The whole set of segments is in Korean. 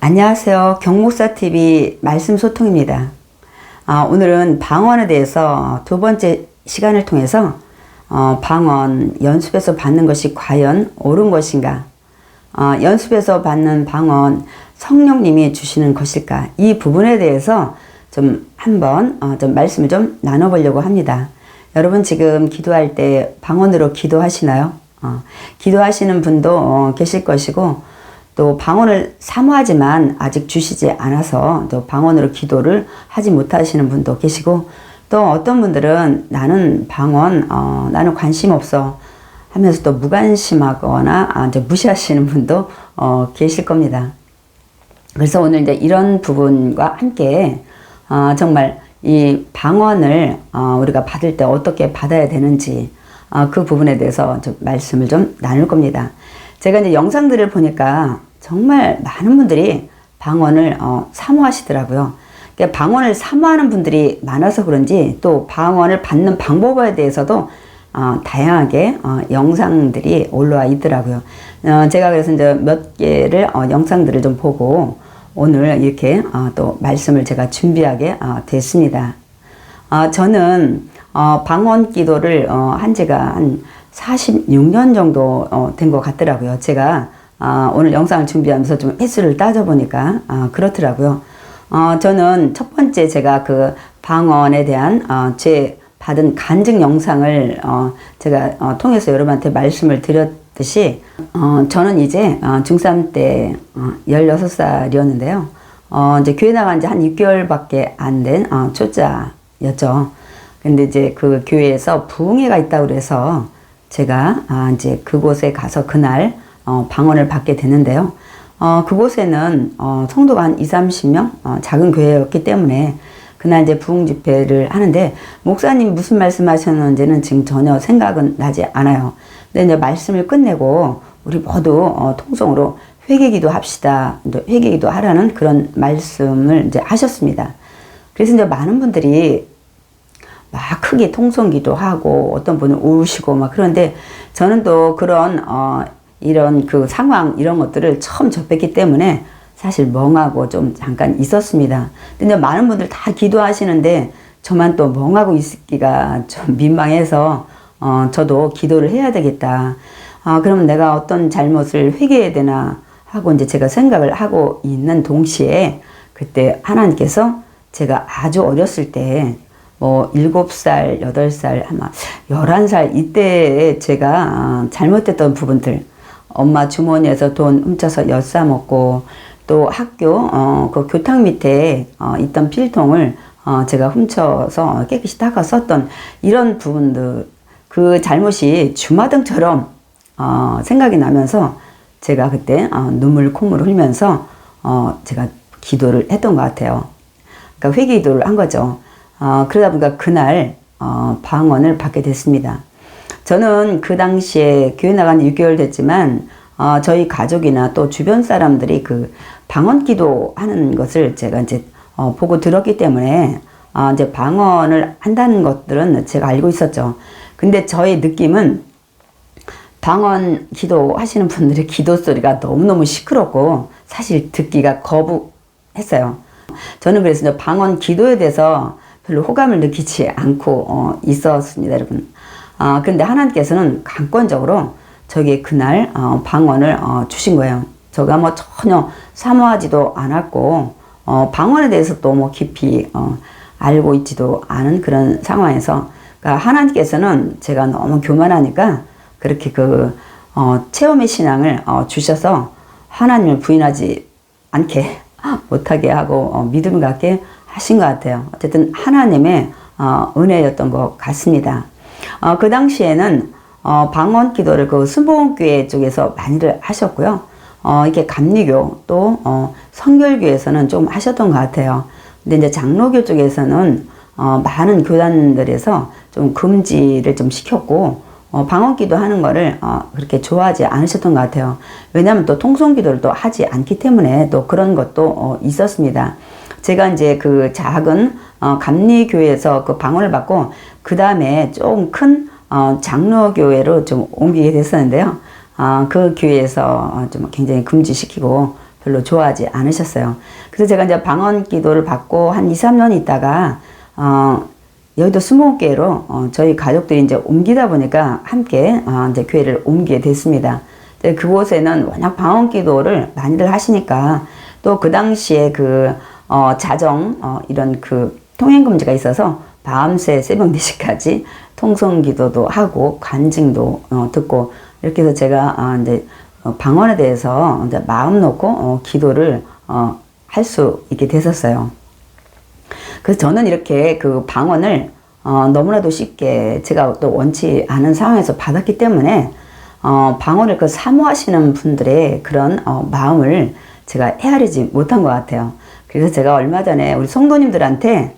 안녕하세요. 경목사TV 말씀 소통입니다. 오늘은 방언에 대해서 두 번째 시간을 통해서 방언 연습에서 받는 것이 과연 옳은 것인가, 연습에서 받는 방언 성령님이 주시는 것일까, 이 부분에 대해서 좀 한번 좀 말씀을 좀 나눠보려고 합니다. 여러분 지금 기도할 때 방언으로 기도하시나요? 기도하시는 분도 계실 것이고, 또 방언을 사모하지만 아직 주시지 않아서 또 방언으로 기도를 하지 못하시는 분도 계시고, 또 어떤 분들은 나는 방언 나는 관심 없어 하면서 또 무관심하거나 이제 무시하시는 분도 계실 겁니다. 그래서 오늘 이제 이런 부분과 함께 정말 이 방언을 우리가 받을 때 어떻게 받아야 되는지 그 부분에 대해서 좀 말씀을 좀 나눌 겁니다. 제가 이제 영상들을 보니까 정말 많은 분들이 방언을 사모하시더라고요. 그러니까 방언을 사모하는 분들이 많아서 그런지 또 방언을 받는 방법에 대해서도 다양하게 영상들이 올라와 있더라고요. 제가 그래서 이제 몇 개를 영상들을 좀 보고 오늘 이렇게 또 말씀을 제가 준비하게 됐습니다. 저는 방언 기도를 한 지가 한 46년 정도 된 것 같더라고요. 제가 오늘 영상을 준비하면서 좀 횟수를 따져보니까 그렇더라고요. 저는 첫 번째 제가 그 방언에 대한 제 받은 간증 영상을 제가 통해서 여러분한테 말씀을 드렸듯이 저는 이제 중3 때 16살이었는데요. 이제 교회 나간 지 한 6개월밖에 안 된 초짜였죠. 근데 이제 그 교회에서 부흥회가 있다고 그래서 제가 이제 그곳에 가서 그날 방언을 받게 되는데요. 그곳에는 성도가 한 20-30명 작은 교회였기 때문에 그날 이제 부흥 집회를 하는데, 목사님 무슨 말씀 하셨는지는 지금 전혀 생각은 나지 않아요. 근데 이제 말씀을 끝내고 우리 모두 통성으로 회개기도 합시다, 회개기도 하라는 그런 말씀을 이제 하셨습니다. 그래서 이제 많은 분들이 막 크게 통성기도 하고 어떤 분은 우시고 막 그런데, 저는 또 그런 이런 그 상황 이런 것들을 처음 접했기 때문에 사실 멍하고 좀 잠깐 있었습니다. 근데 많은 분들 다 기도하시는데 저만 또 멍하고 있기가 좀 민망해서 저도 기도를 해야 되겠다. 그러면 내가 어떤 잘못을 회개해야 되나 하고 이제 제가 생각을 하고 있는 동시에, 그때 하나님께서 제가 아주 어렸을 때 뭐 7살, 8살, 아마 11살 이때에 제가 잘못했던 부분들, 엄마 주머니에서 돈 훔쳐서 엿사 먹고, 또 학교 그 교탁 밑에 있던 필통을 제가 훔쳐서 깨끗이 닦아 썼던 이런 부분들, 그 잘못이 주마등처럼 생각이 나면서 제가 그때 눈물 콧물을 흘리면서 제가 기도를 했던 것 같아요. 그러니까 회개 기도를 한 거죠. 그러다 보니까 그날 방언을 받게 됐습니다. 저는 그 당시에 교회 나간 지 6개월 됐지만 저희 가족이나 또 주변 사람들이 그 방언 기도하는 것을 제가 이제 보고 들었기 때문에 이제 방언을 한다는 것들은 제가 알고 있었죠. 근데 저의 느낌은 방언 기도하시는 분들의 기도 소리가 너무너무 시끄럽고 사실 듣기가 거부했어요. 저는 그래서 이제 방언 기도에 대해서 별로 호감을 느끼지 않고 있었습니다, 여러분. 근데 하나님께서는 강권적으로 저에게 그날 방언을 주신 거예요. 제가 뭐 전혀 사모하지도 않았고 방언에 대해서 또 뭐 깊이 알고 있지도 않은 그런 상황에서, 그러니까 하나님께서는 제가 너무 교만하니까 그렇게 그 체험의 신앙을 주셔서 하나님을 부인하지 않게 못하게 하고 믿음 갖게 하신 것 같아요. 어쨌든 하나님의 은혜였던 것 같습니다. 그 당시에는 방언 기도를 그 순복음교회 쪽에서 많이들 하셨고요. 이렇게 감리교 또 성결교에서는 좀 하셨던 것 같아요. 근데 이제 장로교 쪽에서는 많은 교단들에서 좀 금지를 좀 시켰고 방언 기도하는 거를 그렇게 좋아하지 않으셨던 것 같아요. 왜냐하면 또 통성 기도를 또 하지 않기 때문에 또 그런 것도 있었습니다. 제가 이제 그 작은 감리교회에서 그 방언을 받고 그 다음에 좀 큰 장로교회로 좀 옮기게 됐었는데요. 그 교회에서 좀 굉장히 금지시키고 별로 좋아하지 않으셨어요. 그래서 제가 이제 방언 기도를 받고 한 2, 3년 있다가, 여의도 수목교회로, 저희 가족들이 이제 옮기다 보니까 함께, 이제 교회를 옮기게 됐습니다. 그곳에는 워낙 방언 기도를 많이들 하시니까 또 그 당시에 이런 통행금지가 있어서 밤새 새벽 4시까지 통성 기도도 하고 간증도 듣고 이렇게 해서 제가 이제 방언에 대해서 이제 마음 놓고 기도를 할 수 있게 됐었어요. 그래서 저는 이렇게 그 방언을 너무나도 쉽게 제가 또 원치 않은 상황에서 받았기 때문에 방언을 사모하시는 분들의 그런 마음을 제가 헤아리지 못한 것 같아요. 그래서 제가 얼마 전에 우리 성도님들한테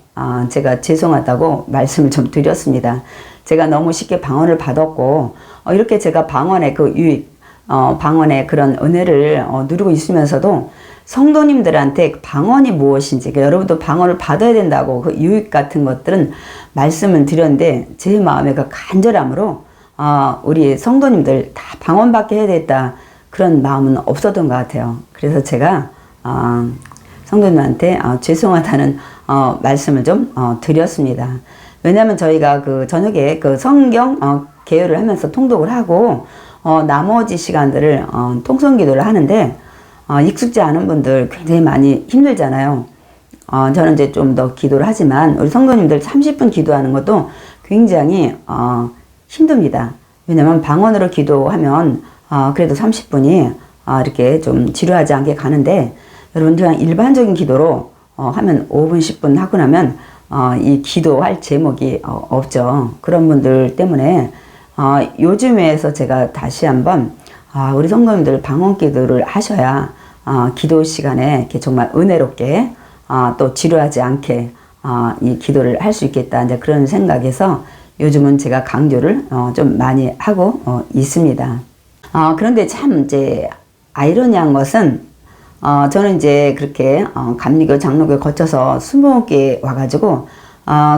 제가 죄송하다고 말씀을 좀 드렸습니다. 제가 너무 쉽게 방언을 받았고 이렇게 제가 방언의 그 유익, 방언의 그런 은혜를 누리고 있으면서도 성도님들한테 방언이 무엇인지, 그러니까 여러분도 방언을 받아야 된다고 그 유익 같은 것들은 말씀을 드렸는데 제 마음에 그 간절함으로 우리 성도님들 다 방언 받게 해야 되겠다 그런 마음은 없었던 것 같아요. 그래서 제가 성도님한테 죄송하다는 말씀을 좀 드렸습니다. 왜냐하면 저희가 그 저녁에 그 성경 개요를 하면서 통독을 하고 나머지 시간들을 통성기도를 하는데 익숙지 않은 분들 굉장히 많이 힘들잖아요. 저는 이제 좀 더 기도를 하지만 우리 성도님들 30분 기도하는 것도 굉장히 힘듭니다. 왜냐면 방언으로 기도하면 그래도 30분이 이렇게 좀 지루하지 않게 가는데 여러분 그냥 일반적인 기도로 하면 5분 10분 하고 나면 이 기도할 제목이 없죠. 그런 분들 때문에 요즘에서 제가 다시 한번 우리 성도님들 방언 기도를 하셔야 기도 시간에 이렇게 정말 은혜롭게 또 지루하지 않게 이 기도를 할 수 있겠다 이제 그런 생각에서 요즘은 제가 강조를 좀 많이 하고 있습니다. 그런데 참 이제 아이러니한 것은 저는 이제 그렇게 감리교 장로교 거쳐서 20개 와가지고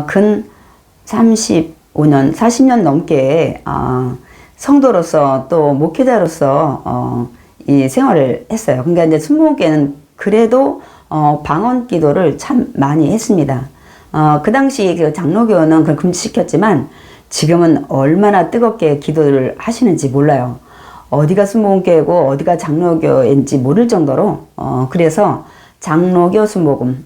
근 35년 40년 넘게 성도로서 또 목회자로서 이 생활을 했어요. 그러니까 이제 20개는 그래도 방언 기도를 참 많이 했습니다. 그 당시 그 장로교는 그걸 금지시켰지만 지금은 얼마나 뜨겁게 기도를 하시는지 몰라요. 어디가 순복음교회고 어디가 장로교인지 모를 정도로 그래서 장로교 순복음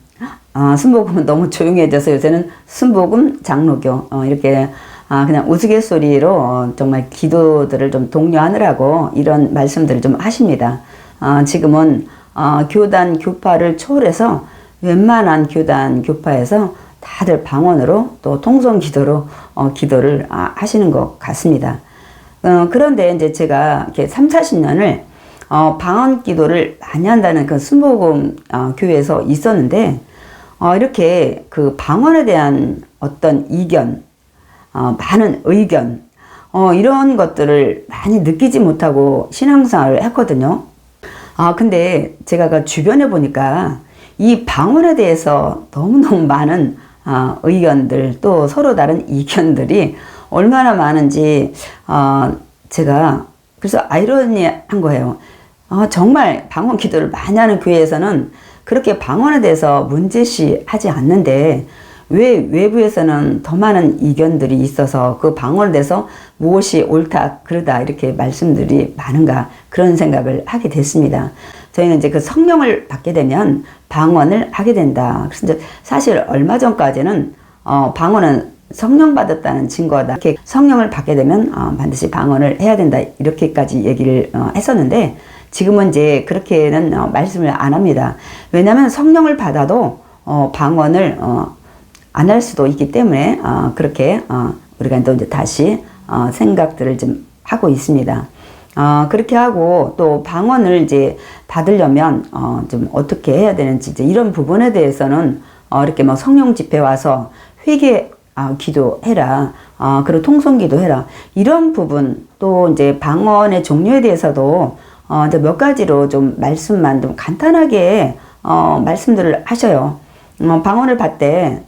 순복음은 너무 조용해져서 요새는 순복음 장로교 이렇게 그냥 우스갯소리로 정말 기도들을 좀 독려하느라고 이런 말씀들을 좀 하십니다. 지금은 교단 교파를 초월해서 웬만한 교단 교파에서 다들 방언으로 또 통성 기도로 기도를 하시는 것 같습니다. 그런데 이제 제가 이렇게 3, 40년을 방언 기도를 많이 한다는 그 순복음 교회에서 있었는데 이렇게 그 방언에 대한 어떤 이견, 많은 의견 이런 것들을 많이 느끼지 못하고 신앙생활을 했거든요. 근데 제가 그 주변에 보니까 이 방언에 대해서 너무너무 많은 의견들 또 서로 다른 이견들이 얼마나 많은지 제가 그래서 아이러니한 거예요. 정말 방언 기도를 많이 하는 교회에서는 그렇게 방언에 대해서 문제시하지 않는데 왜 외부에서는 더 많은 이견들이 있어서 그 방언에 대해서 무엇이 옳다 그르다 이렇게 말씀들이 많은가 그런 생각을 하게 됐습니다. 저희는 이제 그 성령을 받게 되면 방언을 하게 된다. 그래서 이제 사실 얼마 전까지는 방언은 성령 받았다는 증거다. 이렇게 성령을 받게 되면 반드시 방언을 해야 된다. 이렇게까지 얘기를 했었는데 지금은 이제 그렇게는 말씀을 안 합니다. 왜냐하면 성령을 받아도 방언을 안 할 수도 있기 때문에 그렇게 우리가 또 이제 다시 생각들을 좀 하고 있습니다. 그렇게 하고 또 방언을 이제 받으려면 좀 어떻게 해야 되는지 이제 이런 부분에 대해서는 이렇게 뭐 성령 집회 와서 회개 기도해라. 그리고 통성 기도해라. 이런 부분 또 이제 방언의 종류에 대해서도 이제 몇 가지로 좀 말씀만 좀 간단하게 말씀들을 하셔요. 방언을 받되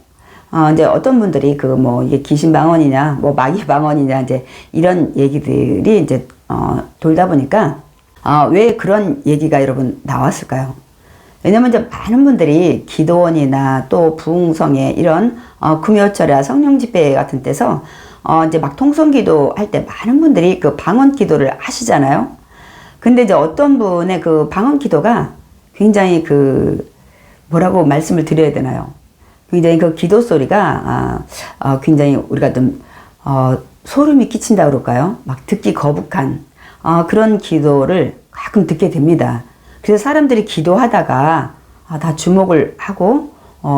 이제 어떤 분들이 그 뭐 이게 귀신 방언이냐 뭐 마귀 방언이냐 이제 이런 얘기들이 이제 돌다 보니까 왜 그런 얘기가 여러분 나왔을까요? 왜냐면 이제 많은 분들이 기도원이나 또 부흥성회 이런 금요철이나 성령 집회 같은 데서 이제 막 통성기도 할 때 많은 분들이 그 방언 기도를 하시잖아요. 근데 이제 어떤 분의 그 방언 기도가 굉장히 그 뭐라고 말씀을 드려야 되나요? 굉장히 그 기도 소리가 굉장히 우리가 좀 소름이 끼친다 그럴까요? 막 듣기 거북한 그런 기도를 가끔 듣게 됩니다. 그래서 사람들이 기도하다가 다 주목을 하고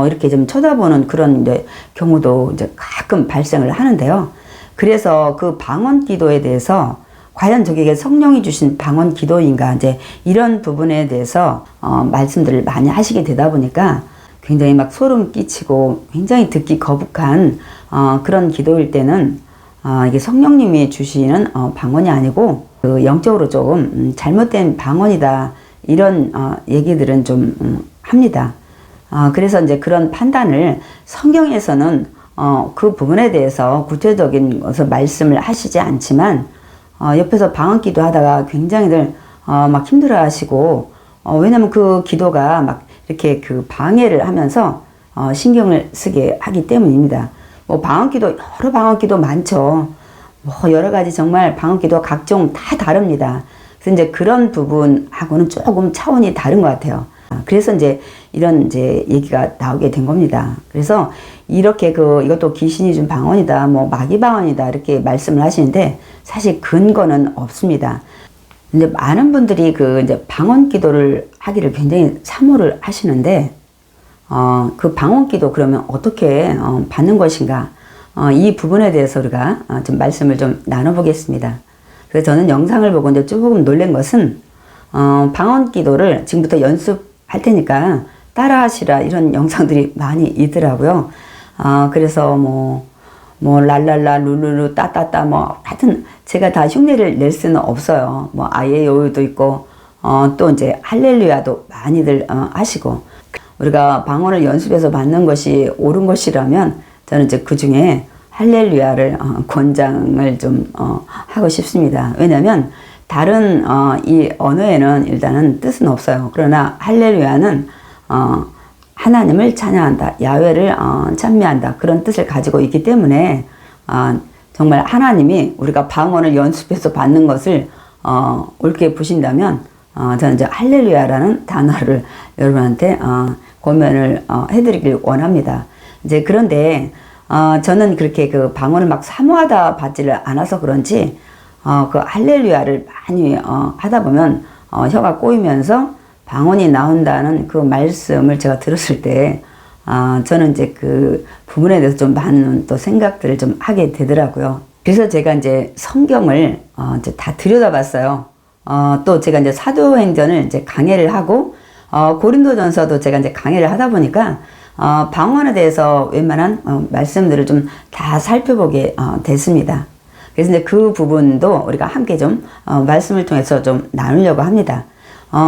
이렇게 좀 쳐다보는 그런 이제 경우도 이제 가끔 발생을 하는데요. 그래서 그 방언 기도에 대해서 과연 저게 성령이 주신 방언 기도인가 이제 이런 부분에 대해서 말씀들을 많이 하시게 되다 보니까 굉장히 막 소름 끼치고 굉장히 듣기 거북한 그런 기도일 때는 이게 성령님이 주시는 방언이 아니고 그 영적으로 조금 잘못된 방언이다 이런 얘기들은 좀 합니다. 그래서 이제 그런 판단을 성경에서는 그 부분에 대해서 구체적인 것을 말씀을 하시지 않지만 옆에서 방언 기도하다가 굉장히들 막 힘들어 하시고 왜냐면 그 기도가 막 이렇게 그 방해를 하면서 신경을 쓰게 하기 때문입니다. 뭐 방언 기도 여러 방언 기도 많죠. 뭐 여러 가지 정말 방언 기도 각종 다 다릅니다. 그래서 이제 그런 부분하고는 조금 차원이 다른 것 같아요. 그래서 이제 이런 이제 얘기가 나오게 된 겁니다. 그래서 이렇게 이것도 귀신이 준 방언이다, 뭐 마귀 방언이다 이렇게 말씀을 하시는데 사실 근거는 없습니다. 근데 많은 분들이 이제 방언 기도를 하기를 굉장히 사모를 하시는데 그 방언 기도 그러면 어떻게 받는 것인가? 이 부분에 대해서 우리가 좀 말씀을 좀 나눠보겠습니다. 그래서 저는 영상을 보고 이제 조금 놀란 것은 방언 기도를 지금부터 연습할 테니까 따라하시라 이런 영상들이 많이 있더라고요. 그래서 뭐 랄랄라 룰루루 따따따 뭐 하여튼 제가 다 흉내를 낼 수는 없어요. 뭐 아예 요요도 있고 또 이제 할렐루야도 많이들 하시고 우리가 방언을 연습해서 받는 것이 옳은 것이라면 저는 이제 그 중에 할렐루야를 권장을 좀 하고 싶습니다. 왜냐하면 다른 이 언어에는 일단은 뜻은 없어요. 그러나 할렐루야는 하나님을 찬양한다, 야훼를 찬미한다 그런 뜻을 가지고 있기 때문에 정말 하나님이 우리가 방언을 연습해서 받는 것을 옳게 보신다면 저는 이제 할렐루야라는 단어를 여러분한테 권면을 해드리길 원합니다. 이제 그런데 저는 그렇게 그 방언을 막 사모하다 받지를 않아서 그런지 그 할렐루야를 많이 하다 보면 혀가 꼬이면서 방언이 나온다는 그 말씀을 제가 들었을 때 저는 이제 그 부분에 대해서 좀 많은 또 생각들을 좀 하게 되더라고요. 그래서 제가 이제 성경을 이제 다 들여다봤어요. 또 제가 이제 사도행전을 이제 강해를 하고 고린도전서도 제가 이제 강해를 하다 보니까 방언에 대해서 웬만한 말씀들을 좀 다 살펴보게 됐습니다. 그래서 이제 그 부분도 우리가 함께 좀 말씀을 통해서 좀 나누려고 합니다.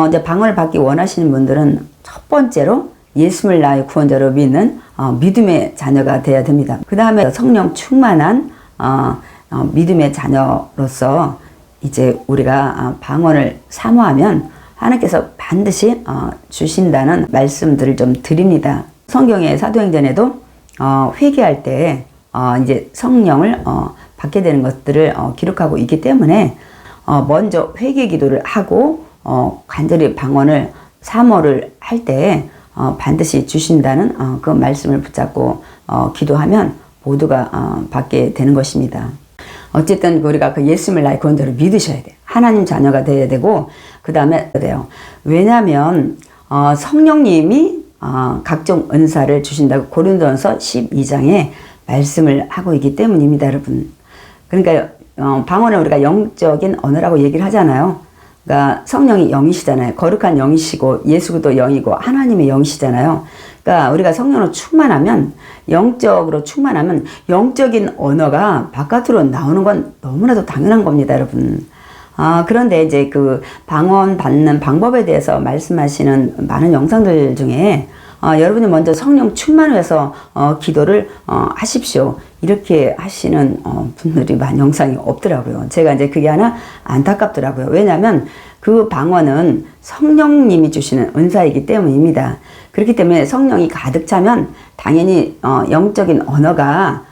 이제 방언을 받기 원하시는 분들은 첫 번째로 예수를 나의 구원자로 믿는 믿음의 자녀가 되어야 됩니다. 그 다음에 성령 충만한 믿음의 자녀로서 이제 우리가 방언을 사모하면 하나님께서 반드시 주신다는 말씀들을 좀 드립니다. 성경의 사도행전에도 회개할 때 이제 성령을 받게 되는 것들을 기록하고 있기 때문에 먼저 회개 기도를 하고 간절히 방언을 사모를 할 때 반드시 주신다는 그 말씀을 붙잡고 기도하면 모두가 받게 되는 것입니다. 어쨌든 우리가 그 예수를 나의 구원자로 믿으셔야 돼요. 하나님 자녀가 되어야 되고 그 다음에 돼요. 왜냐하면 성령님이 각종 은사를 주신다고 고린도전서 12장에 말씀을 하고 있기 때문입니다, 여러분. 그러니까 방언을 우리가 영적인 언어라고 얘기를 하잖아요. 그러니까 성령이 영이시잖아요. 거룩한 영이시고 예수도 영이고 하나님의 영이시잖아요. 그러니까 우리가 성령으로 충만하면 영적으로 충만하면 영적인 언어가 바깥으로 나오는 건 너무나도 당연한 겁니다, 여러분. 그런데 이제 그 방언 받는 방법에 대해서 말씀하시는 많은 영상들 중에 여러분이 먼저 성령 충만해서 기도를 하십시오. 이렇게 하시는 분들이 영상이 없더라고요. 제가 이제 그게 하나 안타깝더라고요. 왜냐하면 그 방언은 성령님이 주시는 은사이기 때문입니다. 그렇기 때문에 성령이 가득 차면 당연히 영적인 언어가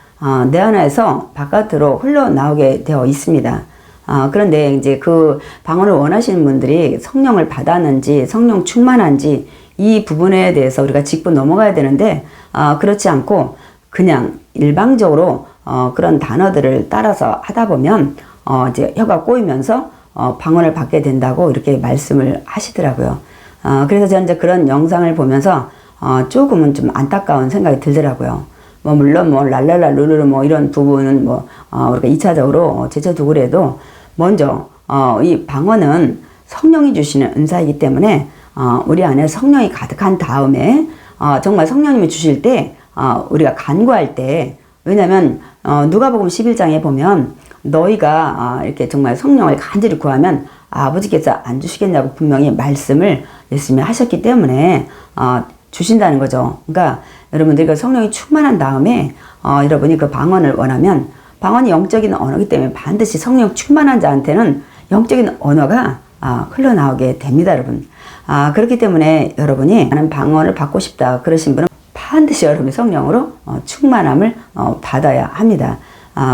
내 안에서 바깥으로 흘러나오게 되어 있습니다. 그런데 이제 그 방언을 원하시는 분들이 성령을 받았는지 성령 충만한지 이 부분에 대해서 우리가 짚고 넘어가야 되는데 그렇지 않고 그냥 일방적으로 그런 단어들을 따라서 하다 보면 이제 혀가 꼬이면서 방언을 받게 된다고 이렇게 말씀을 하시더라고요. 그래서 저는 이제 그런 영상을 보면서 조금은 좀 안타까운 생각이 들더라고요. 물론 랄랄라 루루루 이런 부분은 우리가 2차적으로 제쳐두고 그래도 먼저 이 방언은 성령이 주시는 은사이기 때문에 우리 안에 성령이 가득한 다음에 정말 성령님이 주실 때 우리가 간구할 때, 왜냐면 누가복음 11장에 보면 너희가 이렇게 정말 성령을 간절히 구하면 아버지께서 안 주시겠냐고 분명히 말씀을 예수님이 하셨기 때문에 주신다는 거죠. 그러니까 여러분들이 성령이 충만한 다음에 여러분이 그 방언을 원하면, 방언이 영적인 언어이기 때문에 반드시 성령 충만한 자한테는 영적인 언어가 흘러나오게 됩니다, 여러분. 그렇기 때문에 여러분이 나는 방언을 받고 싶다 그러신 분은 반드시 여러분이 성령으로 충만함을 받아야 합니다.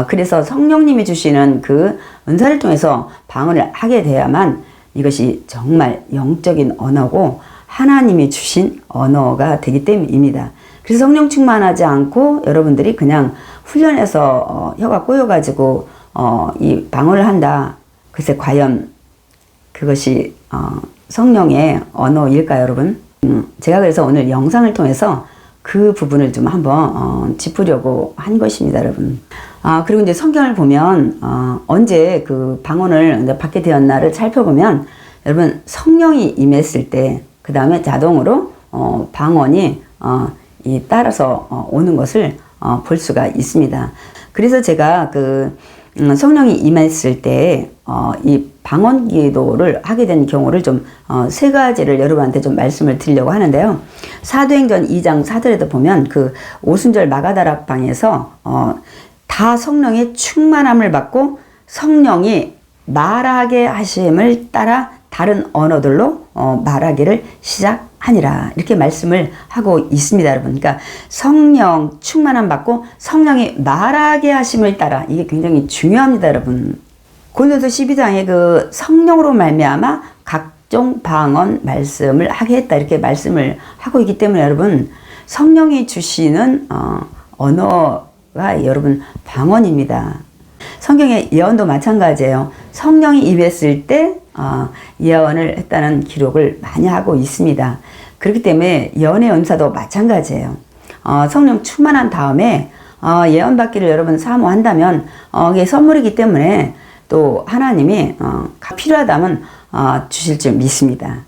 그래서 성령님이 주시는 그 은사를 통해서 방언을 하게 돼야만 이것이 정말 영적인 언어고 하나님이 주신 언어가 되기 때문입니다. 그래서 성령 충만하지 않고 여러분들이 그냥 훈련해서 혀가 꼬여가지고 이 방언을 한다. 글쎄 과연 그것이 성령의 언어일까요, 여러분? 제가 그래서 오늘 영상을 통해서 그 부분을 좀 한번 짚으려고 한 것입니다, 여러분. 그리고 이제 성경을 보면 언제 그 방언을 이제 받게 되었나를 살펴보면 여러분 성령이 임했을 때 그 다음에 자동으로 방언이 따라서 오는 것을 볼 수가 있습니다. 그래서 제가 그 성령이 임했을 때 이 방언 기도를 하게 된 경우를 좀 세 가지를 여러분한테 좀 말씀을 드리려고 하는데요. 사도행전 2장 4절에도 보면 그 오순절 마가다락방에서 다 성령의 충만함을 받고 성령이 말하게 하심을 따라 다른 언어들로 말하기를 시작하니라, 이렇게 말씀을 하고 있습니다, 여러분. 그러니까 성령 충만함 받고 성령이 말하게 하심을 따라, 이게 굉장히 중요합니다, 여러분. 고린도서 12장에 그 성령으로 말미암아 각종 방언 말씀을 하게 했다, 이렇게 말씀을 하고 있기 때문에 여러분 성령이 주시는 언어가 여러분 방언입니다. 성경의 예언도 마찬가지예요. 성령이 임했을 때 예언을 했다는 기록을 많이 하고 있습니다. 그렇기 때문에 예언의 은사도 마찬가지예요. 성령 충만한 다음에 예언 받기를 여러분 사모한다면 이게 선물이기 때문에 또 하나님이 필요하다면 주실 줄 믿습니다.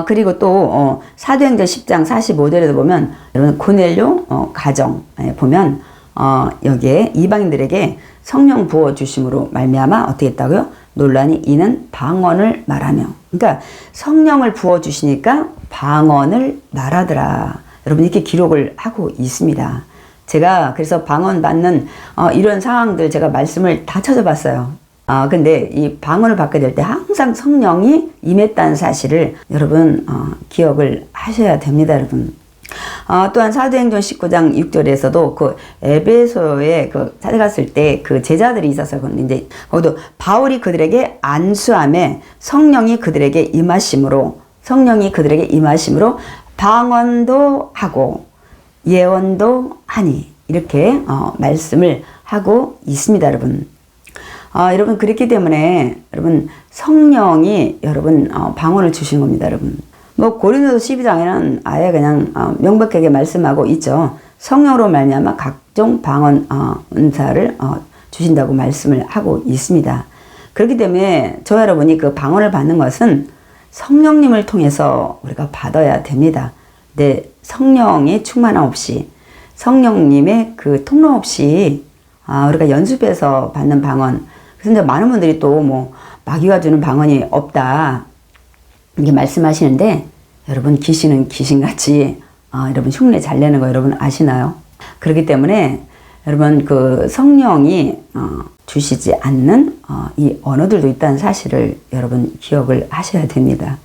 그리고 또 사도행전 10장 45절에도 보면 여러분 고넬료 가정에 보면 여기에 이방인들에게 성령 부어 주심으로 말미암아 어떻게 했다고요? 논란이 이는 방언을 말하며. 그러니까 성령을 부어 주시니까 방언을 말하더라. 여러분 이렇게 기록을 하고 있습니다. 제가 그래서 방언 받는 이런 상황들 제가 말씀을 다 찾아봤어요. 근데 이 방언을 받게 될 때 항상 성령이 임했다는 사실을 여러분 기억을 하셔야 됩니다, 여러분. 또한 사도행전 19장 6절에서도 그 에베소에 그 찾아갔을 때 그 제자들이 있었어요. 근데 이제 거기도 바울이 그들에게 안수함에 성령이 그들에게 임하심으로 방언도 하고 예언도 하니, 이렇게 말씀을 하고 있습니다, 여러분. 여러분 그렇기 때문에 여러분 성령이 여러분 방언을 주신 겁니다, 여러분. 고린도서 12장에는 아예 그냥 명백하게 말씀하고 있죠. 성령으로 말미암아 각종 방언 은사를 주신다고 말씀을 하고 있습니다. 그렇기 때문에 저 여러분이 그 방언을 받는 것은 성령님을 통해서 우리가 받아야 됩니다. 네, 성령의 충만함 없이, 성령님의 그 통로 없이 우리가 연습해서 받는 방언. 그래서 이제 많은 분들이 또 마귀가 주는 방언이 없다 이렇게 말씀하시는데, 여러분 귀신은 귀신같이 여러분 흉내 잘 내는 거 여러분 아시나요? 그렇기 때문에 여러분 그 성령이 주시지 않는 이 언어들도 있다는 사실을 여러분 기억을 하셔야 됩니다.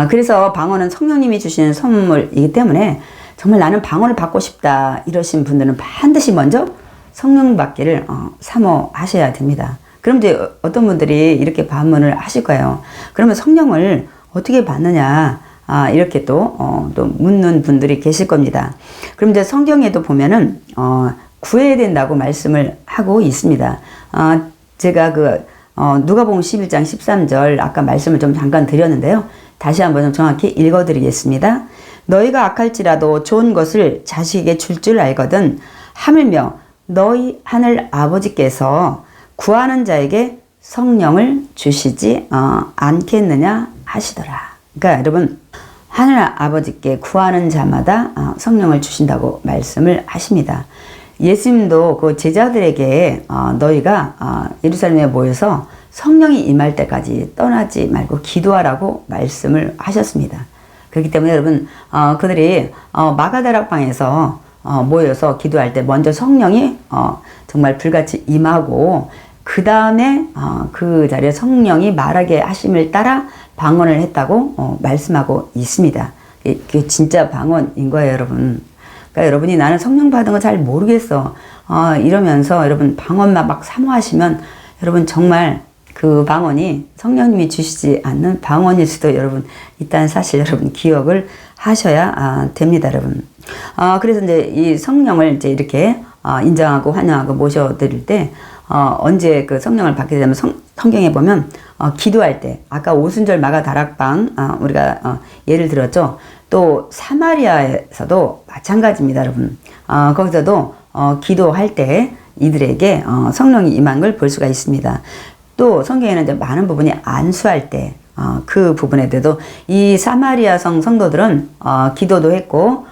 그래서 방언은 성령님이 주시는 선물이기 때문에 정말 나는 방언을 받고 싶다 이러신 분들은 반드시 먼저 성령 받기를 사모하셔야 됩니다. 그럼 이제 어떤 분들이 이렇게 반문을 하실 거예요. 그러면 성령을 어떻게 받느냐 이렇게 또 묻는 분들이 계실 겁니다. 그럼 이제 성경에도 보면은 구해야 된다고 말씀을 하고 있습니다. 제가 누가복음 11장 13절 아까 말씀을 좀 잠깐 드렸는데요. 다시 한번 좀 정확히 읽어드리겠습니다. 너희가 악할지라도 좋은 것을 자식에게 줄 줄 알거든 하물며 너희 하늘 아버지께서 구하는 자에게 성령을 주시지 않겠느냐 하시더라. 그러니까 여러분 하늘 아버지께 구하는 자마다 성령을 주신다고 말씀을 하십니다. 예수님도 그 제자들에게 너희가 예루살렘에 모여서 성령이 임할 때까지 떠나지 말고 기도하라고 말씀을 하셨습니다. 그렇기 때문에 여러분 그들이 마가다락방에서 모여서 기도할 때 먼저 성령이 정말 불같이 임하고 그 다음에 그 자리에 성령이 말하게 하심을 따라 방언을 했다고 말씀하고 있습니다. 그게 진짜 방언인 거예요, 여러분. 그러니까 여러분이 나는 성령 받은 거 잘 모르겠어 이러면서 여러분 방언만 막 사모하시면 여러분 정말 그 방언이 성령님이 주시지 않는 방언일 수도 여러분 있다는 사실 여러분 기억을 하셔야 됩니다, 여러분. 그래서 이제 이 성령을 이제 이렇게 인정하고 환영하고 모셔드릴 때 언제 그 성령을 받게 되면 성경에 보면 기도할 때 아까 오순절 마가다락방 우리가 예를 들었죠. 또 사마리아에서도 마찬가지입니다, 여러분. 거기서도 기도할 때 이들에게 성령이 임한 걸 볼 수가 있습니다. 또 성경에는 이제 많은 부분이 안수할 때 그 부분에 대해서 이 사마리아 성도들은 기도도 했고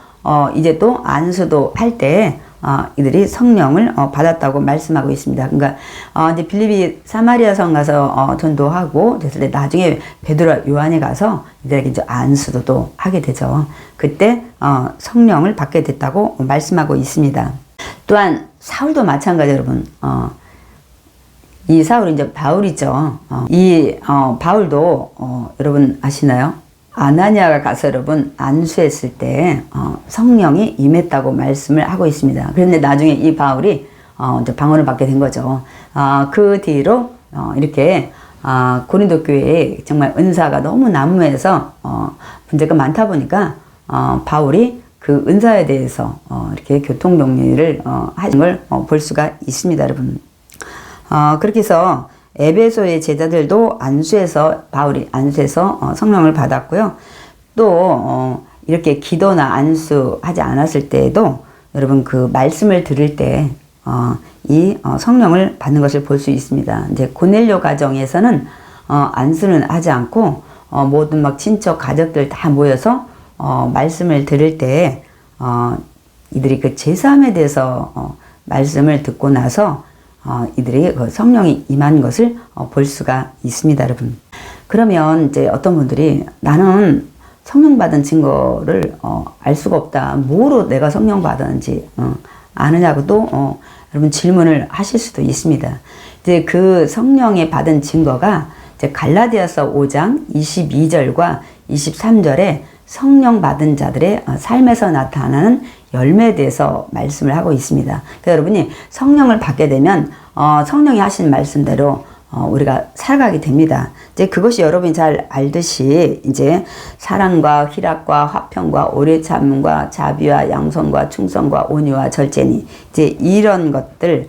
이제 또 안수도 할 때 이들이 성령을 받았다고 말씀하고 있습니다. 그러니까 이제 빌립이 사마리아 성 가서 전도하고 됐을 때 나중에 베드로와 요한에 가서 이들에게 이제 안수도 또 하게 되죠. 그때 성령을 받게 됐다고 말씀하고 있습니다. 또한 사울도 마찬가지 여러분. 이 사울이 이제 바울이죠. 바울도 여러분 아시나요? 아나니아가 가서 여러분 안수했을 때 성령이 임했다고 말씀을 하고 있습니다. 그런데 나중에 이 바울이 이제 방언을 받게 된 거죠. 그 뒤로 이렇게 고린도 교회에 정말 은사가 너무 난무해서 문제가 많다 보니까 바울이 그 은사에 대해서 이렇게 교통정리를 하는 걸 볼 수가 있습니다, 여러분. 그렇게 해서 에베소의 제자들도 바울이 안수해서 성령을 받았고요. 또 이렇게 기도나 안수하지 않았을 때에도 여러분 그 말씀을 들을 때 이 성령을 받는 것을 볼 수 있습니다. 이제 고넬료 가정에서는 안수는 하지 않고 모든 막 친척 가족들 다 모여서 말씀을 들을 때 이들이 그 제사함에 대해서 말씀을 듣고 나서 이들이 그 성령이 임한 것을 볼 수가 있습니다, 여러분. 그러면 이제 어떤 분들이 나는 성령 받은 증거를 알 수가 없다. 뭐로 내가 성령 받았는지 아느냐고 또 여러분 질문을 하실 수도 있습니다. 이제 그 성령에 받은 증거가 이제 갈라디아서 5장 22절과 23절에 성령 받은 자들의 삶에서 나타나는 열매에 대해서 말씀을 하고 있습니다. 그러니까 여러분이 성령을 받게 되면 성령이 하신 말씀대로 우리가 살아가게 됩니다. 이제 그것이 여러분이 잘 알듯이 이제 사랑과 희락과 화평과 오래 참음과 자비와 양선과 충성과 온유와 절제니 이제 이런 것들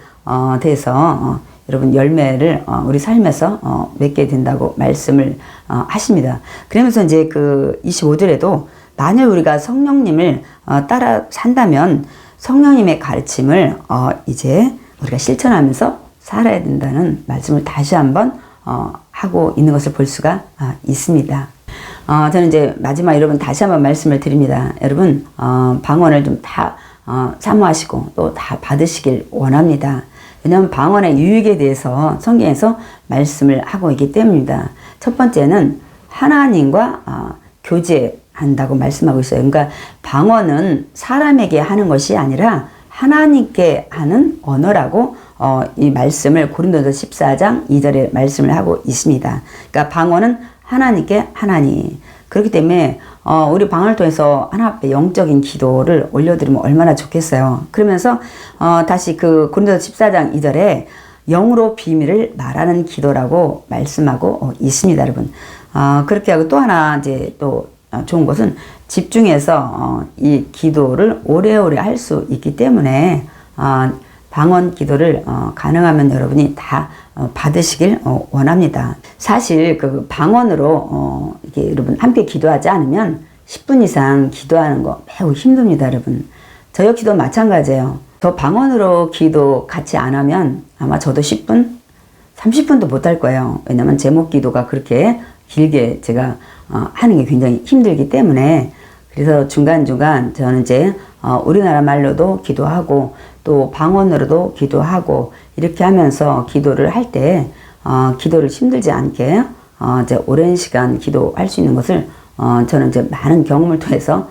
대해서 여러분 열매를 우리 삶에서 맺게 된다고 말씀을 하십니다. 그러면서 이제 그 25절에도 만약 우리가 성령님을 따라 산다면 성령님의 가르침을 이제 우리가 실천하면서 살아야 된다는 말씀을 다시 한번 하고 있는 것을 볼 수가 있습니다. 저는 이제 마지막 여러분 다시 한번 말씀을 드립니다. 여러분 방언을 좀 다 사모하시고 또 다 받으시길 원합니다. 왜냐하면 방언의 유익에 대해서 성경에서 말씀을 하고 있기 때문입니다. 첫 번째는 하나님과 교제한다고 말씀하고 있어요. 그러니까 방언은 사람에게 하는 것이 아니라 하나님께 하는 언어라고 이 말씀을 고린도서 14장 2절에 말씀을 하고 있습니다. 그러니까 방언은 하나님께 하나니. 그렇기 때문에 우리 방언을 통해서 하나 앞에 영적인 기도를 올려드리면 얼마나 좋겠어요. 그러면서 다시 그 고린도서 14장 2절에 영으로 비밀을 말하는 기도라고 말씀하고 있습니다, 여러분. 그렇게 하고 또 하나 이제 또 좋은 것은 집중해서 이 기도를 오래오래 할 수 있기 때문에 방언 기도를 가능하면 여러분이 다 받으시길 원합니다. 사실 그 방언으로 이렇게 여러분 함께 기도하지 않으면 10분 이상 기도하는 거 매우 힘듭니다, 여러분. 저 역시도 마찬가지예요. 저 방언으로 기도 같이 안 하면 아마 저도 10분, 30분도 못 할 거예요. 왜냐면 제목 기도가 그렇게 길게 제가 하는 게 굉장히 힘들기 때문에. 그래서 중간중간 저는 이제 우리나라 말로도 기도하고 또 방언으로도 기도하고 이렇게 하면서 기도를 할 때 기도를 힘들지 않게 이제 오랜 시간 기도할 수 있는 것을 저는 이제 많은 경험을 통해서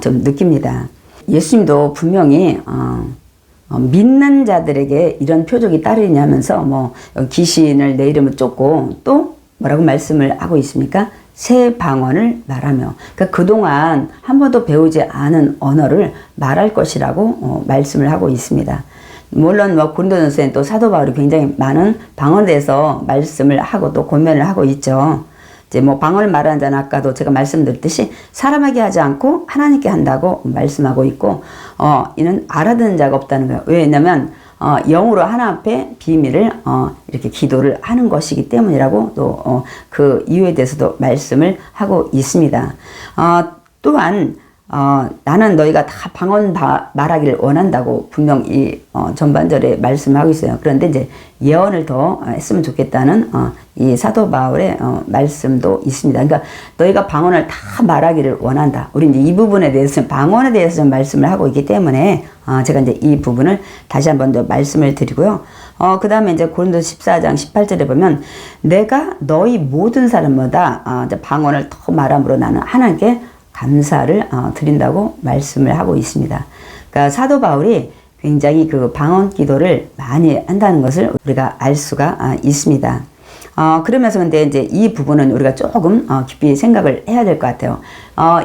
좀 느낍니다. 예수님도 분명히 믿는 자들에게 이런 표적이 따르냐면서 뭐 귀신을 내 이름을 쫓고 또 뭐라고 말씀을 하고 있습니까? 새 방언을 말하며. 그러니까 그동안 한 번도 배우지 않은 언어를 말할 것이라고 말씀을 하고 있습니다. 물론 뭐 고린도전서엔 또 사도 바울이 굉장히 많은 방언에 대해서 말씀을 하고 또 권면을 하고 있죠. 이제 뭐 방언을 말하는 자는 아까도 제가 말씀드렸듯이 사람에게 하지 않고 하나님께 한다고 말씀하고 있고, 이는 알아듣는 자가 없다는 거예요. 왜냐면 영으로 하나 앞에 비밀을 이렇게 기도를 하는 것이기 때문이라고 또 그 이유에 대해서도 말씀을 하고 있습니다. 또한 나는 너희가 다 방언 말하기를 원한다고 분명 이 전반절에 말씀하고 있어요. 그런데 이제 예언을 더 했으면 좋겠다는 이 사도 바울의 말씀도 있습니다. 그러니까 너희가 방언을 다 말하기를 원한다. 우리 이제 이 부분에 대해서 방언에 대해서 좀 말씀을 하고 있기 때문에 제가 이제 이 부분을 다시 한번 더 말씀을 드리고요. 그 다음에 이제 고린도서 14장 18절에 보면 내가 너희 모든 사람마다 이제 방언을 더 말함으로 나는 하나님께 감사를 드린다고 말씀을 하고 있습니다. 그러니까 사도 바울이 굉장히 그 방언 기도를 많이 한다는 것을 우리가 알 수가 있습니다. 그러면서 근데 이제 이 부분은 우리가 조금 깊이 생각을 해야 될 것 같아요.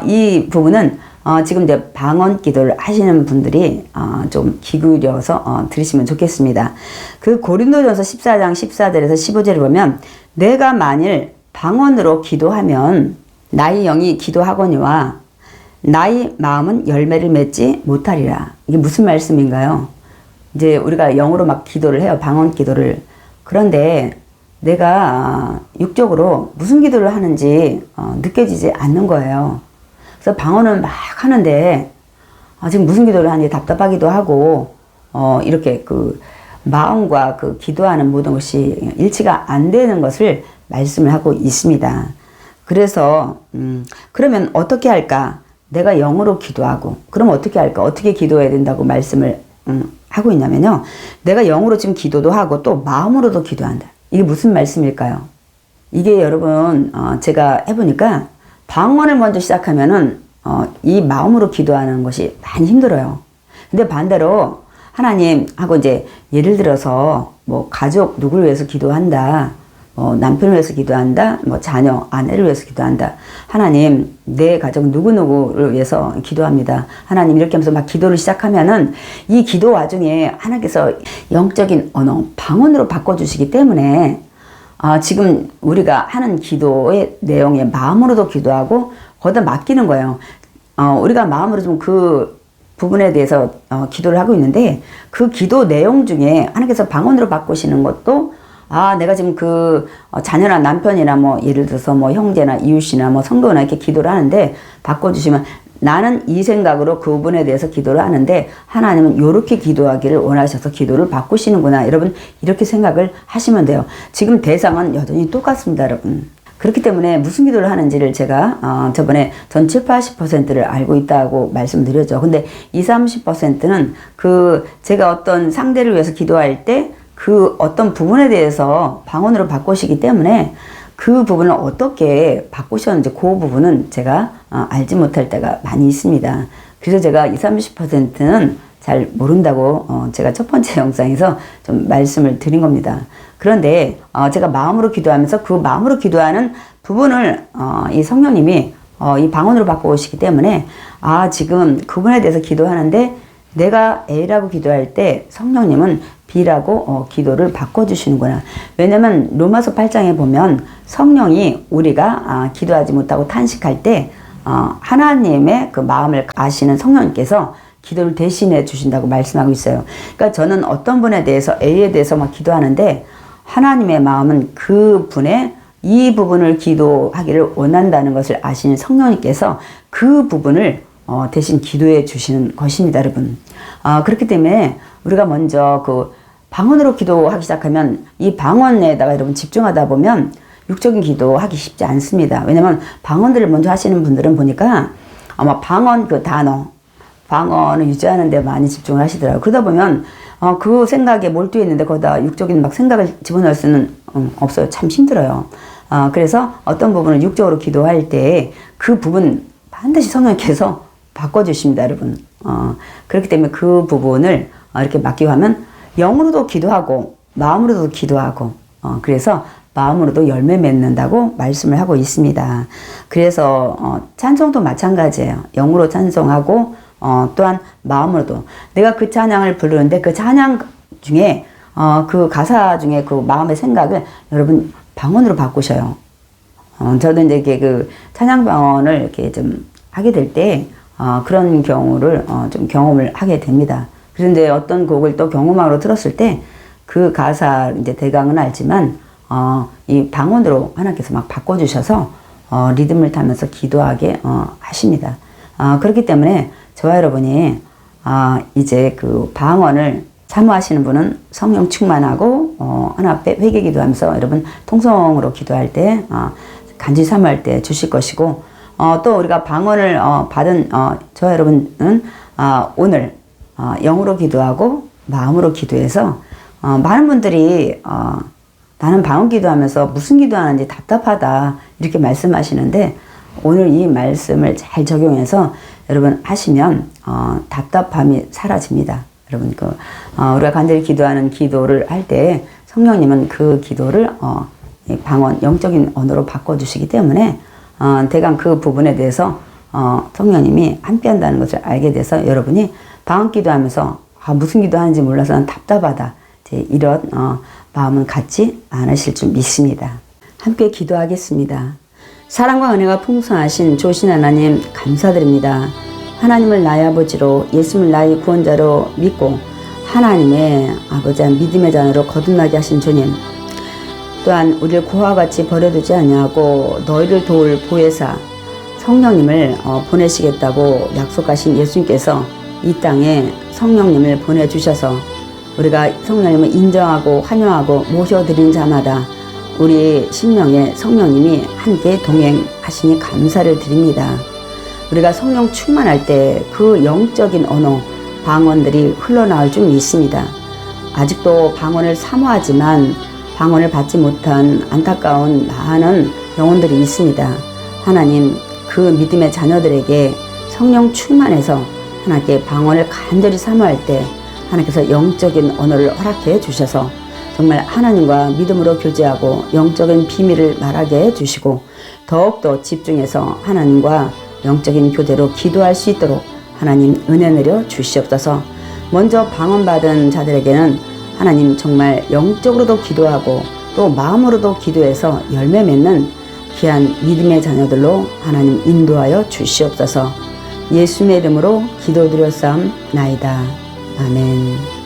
이 부분은 지금 이제 방언 기도를 하시는 분들이 좀 기울여서 들으시면 좋겠습니다. 그 고린도전서 14장 14절에서 15절에 보면 내가 만일 방언으로 기도하면 나의 영이 기도하거니와 나의 마음은 열매를 맺지 못하리라. 이게 무슨 말씀인가요? 이제 우리가 영으로 막 기도를 해요. 방언 기도를. 그런데 내가 육적으로 무슨 기도를 하는지 느껴지지 않는 거예요. 그래서 방언을 막 하는데 지금 무슨 기도를 하는지 답답하기도 하고 이렇게 그 마음과 그 기도하는 모든 것이 일치가 안 되는 것을 말씀을 하고 있습니다. 그래서 그러면 어떻게 할까? 내가 영으로 기도하고 그럼 어떻게 할까? 어떻게 기도해야 된다고 말씀을 하고 있냐면요. 내가 영으로 지금 기도도 하고 또 마음으로도 기도한다. 이게 무슨 말씀일까요? 이게 여러분 제가 해보니까 방언을 먼저 시작하면은 이 마음으로 기도하는 것이 많이 힘들어요. 근데 반대로 하나님하고 이제 예를 들어서 뭐 가족 누구를 위해서 기도한다. 남편을 위해서 기도한다. 뭐 자녀, 아내를 위해서 기도한다. 하나님, 내 가족 누구누구를 위해서 기도합니다. 하나님 이렇게 하면서 막 기도를 시작하면은 이 기도 와중에 하나님께서 영적인 언어, 방언으로 바꿔주시기 때문에 지금 우리가 하는 기도의 내용에 마음으로도 기도하고 거기다 맡기는 거예요. 우리가 마음으로 좀 그 부분에 대해서 기도를 하고 있는데 그 기도 내용 중에 하나님께서 방언으로 바꾸시는 것도 내가 지금 그 자녀나 남편이나 뭐 예를 들어서 뭐 형제나 이웃이나 뭐 성도나 이렇게 기도를 하는데 바꿔주시면 나는 이 생각으로 그 부분에 대해서 기도를 하는데 하나님은 이렇게 기도하기를 원하셔서 기도를 바꾸시는구나. 여러분 이렇게 생각을 하시면 돼요. 지금 대상은 여전히 똑같습니다, 여러분. 그렇기 때문에 무슨 기도를 하는지를 제가 저번에 전 7, 80%를 알고 있다고 말씀드렸죠. 근데 20, 30%는 그 제가 어떤 상대를 위해서 기도할 때 그 어떤 부분에 대해서 방언으로 바꾸시기 때문에 그 부분을 어떻게 바꾸셨는지 그 부분은 제가 알지 못할 때가 많이 있습니다. 그래서 제가 20, 30%는 잘 모른다고 제가 첫 번째 영상에서 좀 말씀을 드린 겁니다. 그런데 제가 마음으로 기도하면서 그 마음으로 기도하는 부분을 이 성령님이 이 방언으로 바꿔오시기 때문에 지금 그분에 대해서 기도하는데 내가 A라고 기도할 때 성령님은 B라고 기도를 바꿔주시는구나. 왜냐면 로마서 8장에 보면 성령이 우리가 기도하지 못하고 탄식할 때 하나님의 그 마음을 아시는 성령님께서 기도를 대신해 주신다고 말씀하고 있어요. 그러니까 저는 어떤 분에 대해서 A에 대해서 막 기도하는데 하나님의 마음은 그 분의 이 부분을 기도하기를 원한다는 것을 아시는 성령님께서 그 부분을 대신 기도해 주시는 것입니다, 여러분. 그렇기 때문에 우리가 먼저 그 방언으로 기도하기 시작하면 이 방언에다가 여러분 집중하다 보면 육적인 기도하기 쉽지 않습니다. 왜냐면 방언들을 먼저 하시는 분들은 보니까 아마 방언 그 단어, 방언을 유지하는 데 많이 집중을 하시더라고요. 그러다 보면 그 생각에 몰두해 있는데 거기다 육적인 막 생각을 집어넣을 수는 없어요. 참 힘들어요. 그래서 어떤 부분을 육적으로 기도할 때 그 부분 반드시 성령께서 바꿔주십니다, 여러분. 그렇기 때문에 그 부분을 이렇게 맡기고 하면 영으로도 기도하고 마음으로도 기도하고 그래서 마음으로도 열매 맺는다고 말씀을 하고 있습니다. 그래서 찬송도 마찬가지예요. 영으로 찬송하고 또한 마음으로도 내가 그 찬양을 부르는데 그 찬양 중에 그 가사 중에 그 마음의 생각을 여러분 방언으로 바꾸셔요. 저도 이제 그 찬양 방언을 이렇게 좀 하게 될 때 그런 경우를 좀 경험을 하게 됩니다. 그런데 어떤 곡을 또 경험하러 들었을 때 그 가사 이제 대강은 알지만 이 방언으로 하나님께서 막 바꿔주셔서 리듬을 타면서 기도하게 하십니다. 그렇기 때문에 저와 여러분이 이제 그 방언을 사모하시는 분은 성령 충만하고 하나 앞에 회개 기도하면서 여러분 통성으로 기도할 때 간절히 사모할 때 주실 것이고 또 우리가 방언을 받은 저와 여러분은 오늘 영으로 기도하고 마음으로 기도해서 많은 분들이 나는 방언 기도하면서 무슨 기도하는지 답답하다 이렇게 말씀하시는데 오늘 이 말씀을 잘 적용해서 여러분 하시면 답답함이 사라집니다. 여러분 우리가 간절히 기도하는 기도를 할 때 성령님은 그 기도를 방언 영적인 언어로 바꿔주시기 때문에 대강 그 부분에 대해서 성령님이 함께 한다는 것을 알게 돼서 여러분이 방언 기도하면서 무슨 기도하는지 몰라서 난 답답하다 이런 마음은 갖지 않으실 줄 믿습니다. 함께 기도하겠습니다. 사랑과 은혜가 풍성하신 조신 하나님 감사드립니다. 하나님을 나의 아버지로 예수님을 나의 구원자로 믿고 하나님의 아버지 믿음의 자녀로 거듭나게 하신 주님, 또한 우리를 고와 같이 버려두지 아니하고 너희를 도울 보혜사 성령님을 보내시겠다고 약속하신 예수님께서 이 땅에 성령님을 보내주셔서 우리가 성령님을 인정하고 환영하고 모셔드린 자마다 우리 심령에 성령님이 함께 동행하시니 감사를 드립니다. 우리가 성령 충만할 때 그 영적인 언어, 방언들이 흘러나올 줄 믿습니다. 아직도 방언을 사모하지만 방언을 받지 못한 안타까운 많은 영혼들이 있습니다. 하나님, 그 믿음의 자녀들에게 성령 충만해서 하나님께 방언을 간절히 사모할 때 하나님께서 영적인 언어를 허락해 주셔서 정말 하나님과 믿음으로 교제하고 영적인 비밀을 말하게 해주시고 더욱더 집중해서 하나님과 영적인 교제로 기도할 수 있도록 하나님 은혜 내려 주시옵소서. 먼저 방언받은 자들에게는 하나님 정말 영적으로도 기도하고 또 마음으로도 기도해서 열매 맺는 귀한 믿음의 자녀들로 하나님 인도하여 주시옵소서. 예수님의 이름으로 기도드렸사옵나이다. 아멘.